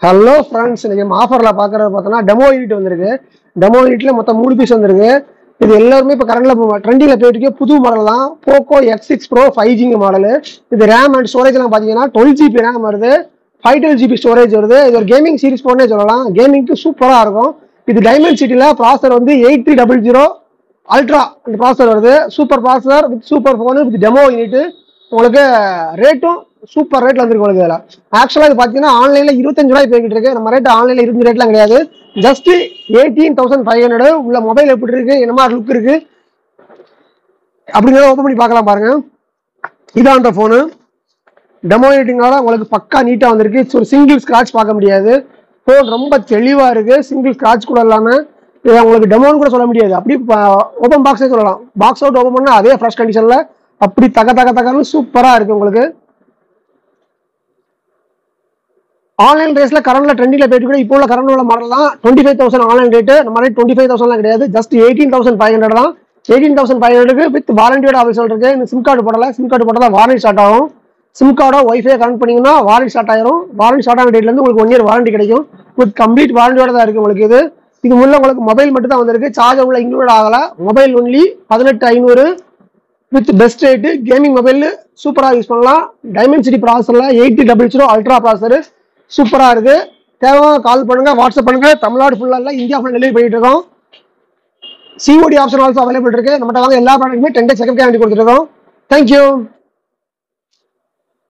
Hello friends, இன்னைக்கு நம்ம ஆஃபரில் பார்க்குறது பார்த்தோன்னா டெமோ யூனிட் வந்திருக்கு. டெமோ யூனிட்ல மொத்தம் 3 பீஸ் வந்திருக்கு. இது எல்லாருமே இப்போ கரண்டில் ட்ரெண்டிங்கில் போயிட்டு இருக்கு. புது மாடல் தான், Poco X6 Pro 5G model. இது ரேம் அண்ட் ஸ்டோரேஜ்லாம் பார்த்தீங்கன்னா 12GB ரேம் வருது, 512GB ஸ்டோரேஜ் வருது. இது ஒரு கேமிங் சீரிஸ் போனே சொல்லலாம். கேமிங்க்கு சூப்பராக இருக்கும். இது டைமண்ட் சிட்டியில் ப்ராசர் வந்து 8300 அல்ட்ரா அந்த ப்ராசர் வருது. சூப்பர் ப்ராசர் with super phone with demo unit. உங்களுக்கு ரேட்டும் சூப்பர் ரேட்ல வந்துருக்கு. உங்களுக்கு இதில் ஆக்சுவலாக இது பார்த்தீங்கன்னா ஆன்லைனில் 25 ரூபாய் போய்கிட்டு இருக்கு. நம்ம ரேட் ஆன்லைனில் 20 ரேட்லாம் கிடையாது. ஜஸ்ட் 18,500 உள்ள மொபைல் எப்படி இருக்கு, என்ன மாதிரி லுக் இருக்கு அப்படிங்கிறத ஓப்பன் பண்ணி பார்க்கலாம் பாருங்க. இதான் அந்த ஃபோனு. டெமோ யூனிட்னால உங்களுக்கு பக்கா நீட்டாக வந்திருக்கு. ஒரு சிங்கிள் ஸ்க்ராட்ச் பார்க்க முடியாது. ஃபோன் ரொம்ப தெளிவாக இருக்கு. சிங்கிள் ஸ்க்ராட்ச் கூட இல்லாமல் இதை உங்களுக்கு டெமோன்னு கூட சொல்ல முடியாது. அப்படி ஓப்பன் பாக்ஸே சொல்லலாம். பாக்ஸ் அவுட் ஓப்பன் பண்ணால் அதே ஃப்ரெஷ் கண்டிஷனில் அப்படி தகன்னு சூப்பராக இருக்கு. உங்களுக்கு ஆன்லைன் ரேஸ்ல கரண்ட்ல ட்ரெண்டிங்ல போயிட்டு கூட இப்போ உள்ள கரண்ட் உள்ள மாடல் தான் 25,000 ஆன்லைன் ரேட்டு. நம்ம ரேட் 25,000 கிடையாது, ஜஸ்ட் 18,500 தான். 18,500 வித் வாரண்டியோட அவைசல் இருக்கு. இந்த சிம் கார்டு போடல, சிம் கார்டு போட்டால் வாரண்டி ஸ்டார்ட் ஆகும். சிம் கார்டோ ஒய்ஃபை கனெக்ட் பண்ணீங்கன்னா வாரண்டி ஸ்டார்ட் ஆயிரும். வாரண்டி ஸ்டார்ட் ஆன டேட்ல இருந்து உங்களுக்கு 1 இயர் வாரண்டி கிடைக்கும். வித் கம்ப்ளீட் வாரண்டியோட தான் இருக்கு. உங்களுக்கு இது உள்ள உங்களுக்கு மொபைல் மட்டும் தான் வந்திருக்கு. சார்ஜர் உள்ள இன்க்ளூட் ஆகல. Mobile only 18,500 with best rate. Gaming mobile சூப்பராக யூஸ் பண்ணலாம். டைமண்ட் சிட்டி ப்ராசஸர்ல 8300 அல்ட்ரா ப்ராசஸர் சூப்பராக இருக்கு. தேவை கால் பண்ணுங்க, வாட்ஸ்அப் பண்ணுங்க. தமிழ்நாடு ஃபுல்லாக இல்லை, இந்தியா ஃபுல்லாக டெலிவரி பண்ணிட்டு இருக்கோம். COD ஆப்ஷன் ஆல்சோ அவைலபிள் இருக்கு. நம்மகிட்ட வாங்க எல்லா ப்ராடக்ட்டுமே 10 days செகண்ட் கேரண்டி கொடுத்துருக்கோம். தேங்க்யூ.